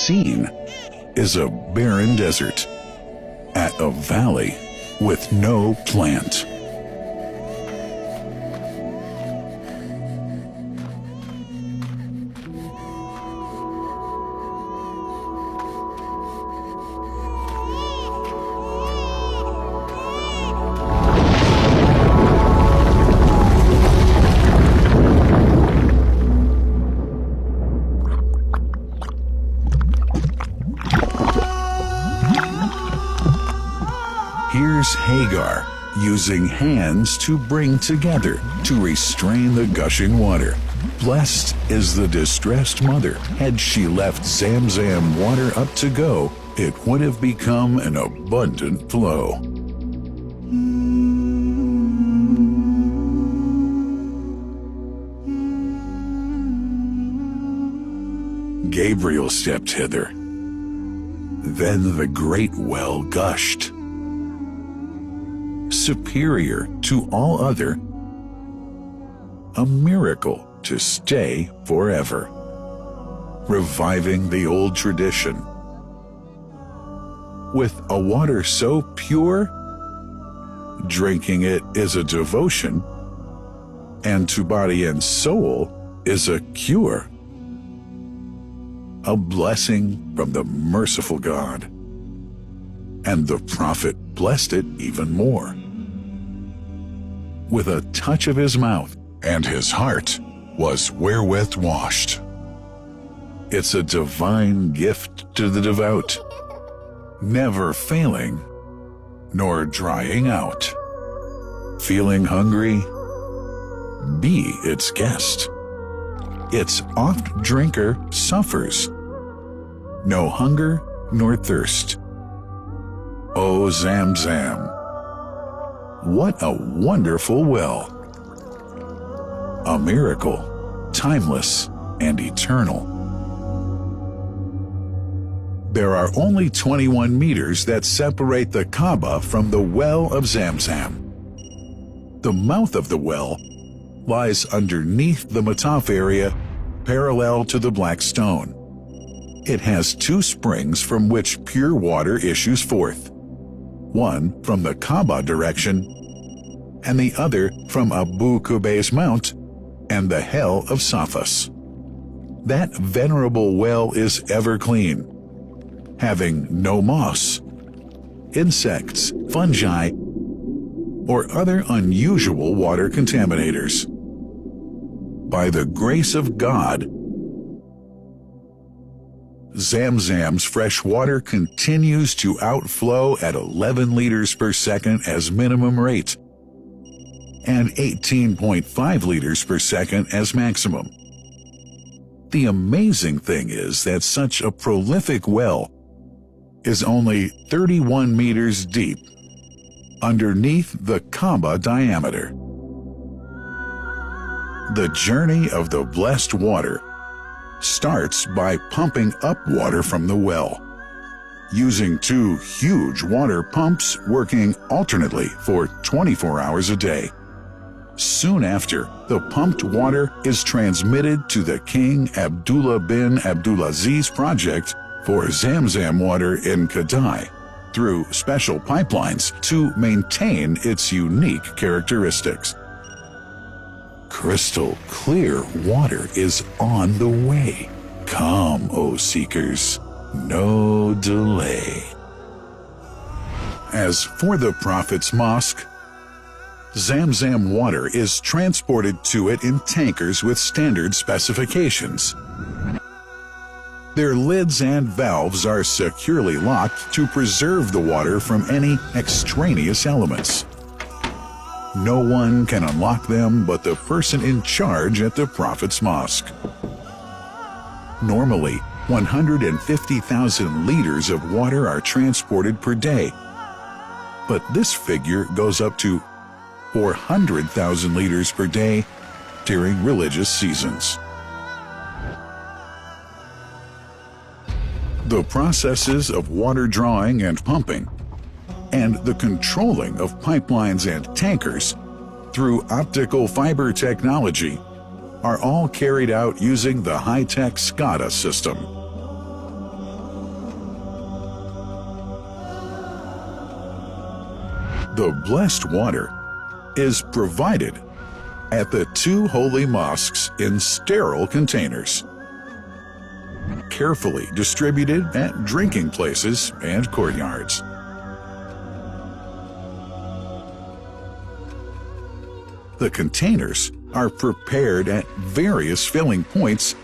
scene is a barren desert at a valley with no plant. Here's Hagar using hands to bring together to restrain the gushing water. Blessed is the distressed mother. Had she left Zamzam water up to go, it would have become an abundant flow. Gabriel stepped hither. Then the great well gushed. Superior to all other, a miracle to stay forever, reviving the old tradition. With a water so pure, drinking it is a devotion, and to body and soul is a cure, a blessing from the merciful God. And the prophet blessed it even more. With a touch of his mouth, and his heart was wherewith washed. It's a divine gift to the devout, never failing nor drying out. Feeling hungry? Be its guest. Its oft drinker suffers no hunger nor thirst. O Zamzam, what a wonderful well! A miracle, timeless and eternal. There are only 21 meters that separate the Kaaba from the well of Zamzam. The mouth of the well lies underneath the Mataf area, parallel to the Black Stone. It has two springs from which pure water issues forth. One from the Kaaba direction, and the other from Abu Qubays Mount and the Hell of Safas. That venerable well is ever clean, having no moss, insects, fungi, or other unusual water contaminators. By the grace of God, Zamzam's fresh water continues to outflow at 11 liters per second as minimum rate and 18.5 liters per second as maximum. The amazing thing is that such a prolific well is only 31 meters deep underneath the Kaaba diameter. The journey of the blessed water starts by pumping up water from the well, using two huge water pumps working alternately for 24 hours a day. Soon after, the pumped water is transmitted to the King Abdullah bin Abdulaziz project for Zamzam water in Kadai through special pipelines to maintain its unique characteristics. Crystal clear water is on the way. Come, O seekers, no delay. As for the Prophet's Mosque, Zamzam water is transported to it in tankers with standard specifications. Their lids and valves are securely locked to preserve the water from any extraneous elements. No one can unlock them but the person in charge at the Prophet's Mosque. Normally, 150,000 liters of water are transported per day, but this figure goes up to 400,000 liters per day during religious seasons. The processes of water drawing and pumping, and the controlling of pipelines and tankers through optical fiber technology are all carried out using the high-tech SCADA system. The blessed water is provided at the two holy mosques in sterile containers, carefully distributed at drinking places and courtyards. The containers are prepared at various filling points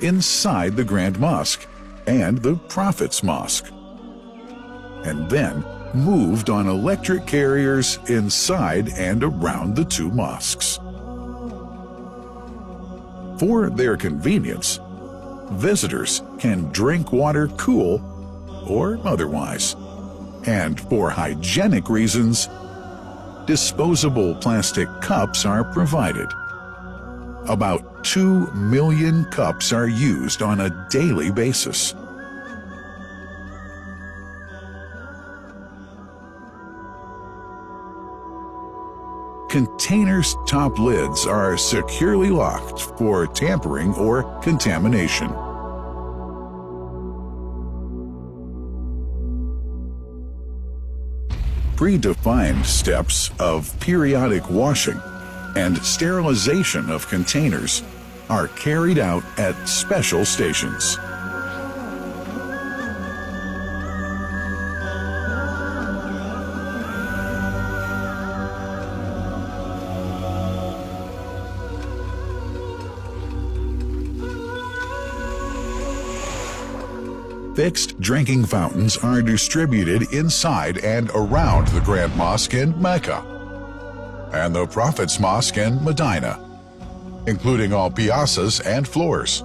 inside the Grand Mosque and the Prophet's Mosque, and then moved on electric carriers inside and around the two mosques. For their convenience, visitors can drink water cool or otherwise, and for hygienic reasons, disposable plastic cups are provided. About 2 million cups are used on a daily basis. Containers' top lids are securely locked for tampering or contamination. Predefined steps of periodic washing and sterilization of containers are carried out at special stations. Fixed drinking fountains are distributed inside and around the Grand Mosque in Mecca and the Prophet's Mosque in Medina, including all piazzas and floors.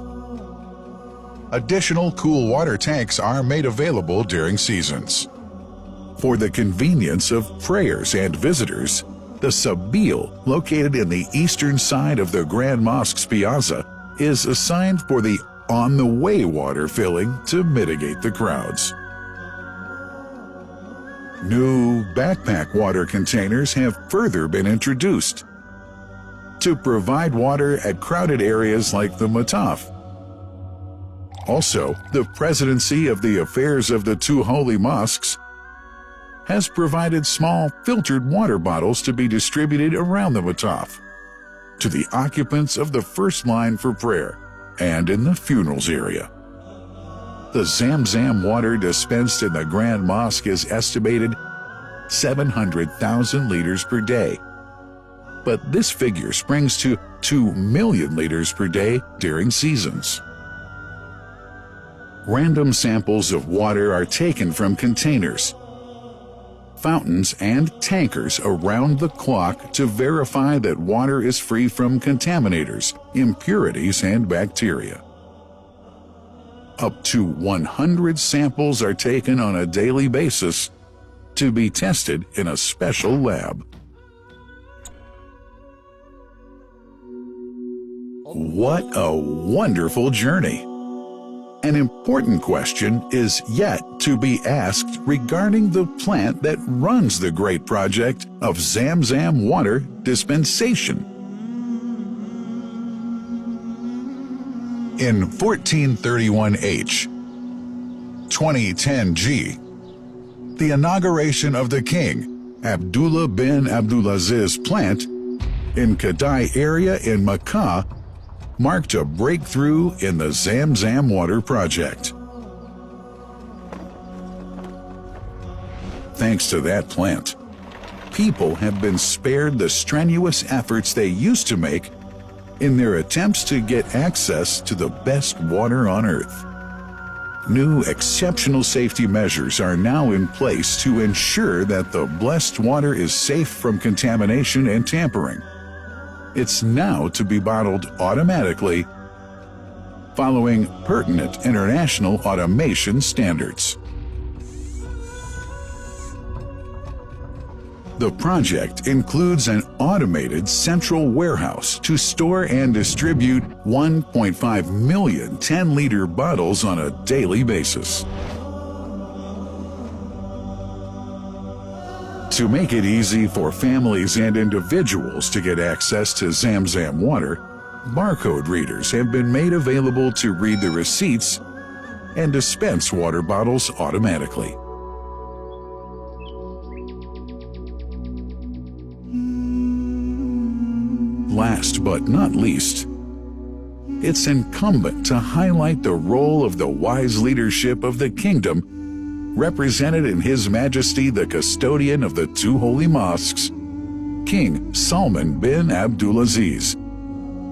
Additional cool water tanks are made available during seasons. For the convenience of prayers and visitors, the Sabil, located in the eastern side of the Grand Mosque's piazza, is assigned for the on-the-way water filling to mitigate the crowds. New backpack water containers have further been introduced to provide water at crowded areas like the Mataf. Also, the Presidency of the Affairs of the Two Holy Mosques has provided small filtered water bottles to be distributed around the Mataf to the occupants of the first line for prayer and in the funerals area. The Zamzam water dispensed in the Grand Mosque is estimated 700,000 liters per day, but this figure springs to 2 million liters per day during seasons. Random samples of water are taken from containers, fountains, and tankers around the clock to verify that water is free from contaminators, impurities, and bacteria. Up to 100 samples are taken on a daily basis to be tested in a special lab. What a wonderful journey! An important question is yet to be asked regarding the plant that runs the great project of Zamzam water dispensation. In 1431H, 2010G, the inauguration of the king, Abdullah bin Abdulaziz plant in Kadai area in Makkah marked a breakthrough in the Zamzam water project. Thanks to that plant, people have been spared the strenuous efforts they used to make in their attempts to get access to the best water on earth. New exceptional safety measures are now in place to ensure that the blessed water is safe from contamination and tampering. It's now to be bottled automatically following pertinent international automation standards. The project includes an automated central warehouse to store and distribute 1.5 million 10-liter bottles on a daily basis. To make it easy for families and individuals to get access to Zamzam water, barcode readers have been made available to read the receipts and dispense water bottles automatically. Last but not least, it's incumbent to highlight the role of the wise leadership of the kingdom, represented in His Majesty the custodian of the two holy mosques, King Salman bin Abdulaziz,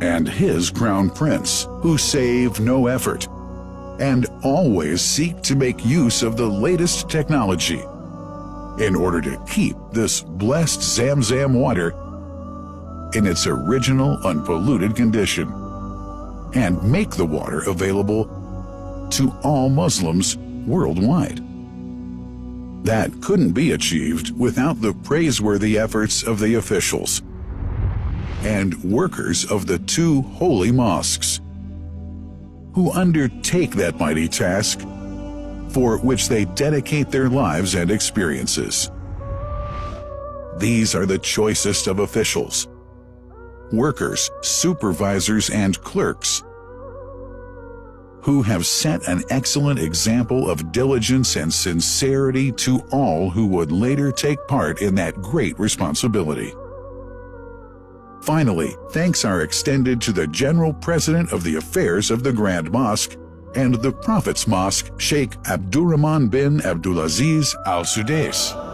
and his crown prince, who save no effort and always seek to make use of the latest technology in order to keep this blessed Zamzam water in its original unpolluted condition and make the water available to all Muslims worldwide. That couldn't be achieved without the praiseworthy efforts of the officials and workers of the two holy mosques, who undertake that mighty task for which they dedicate their lives and experiences. These are the choicest of officials, workers, supervisors, and clerks, who have set an excellent example of diligence and sincerity to all who would later take part in that great responsibility. Finally, thanks are extended to the General President of the Affairs of the Grand Mosque and the Prophet's Mosque, Sheikh Abdurrahman bin Abdulaziz Al Sudais.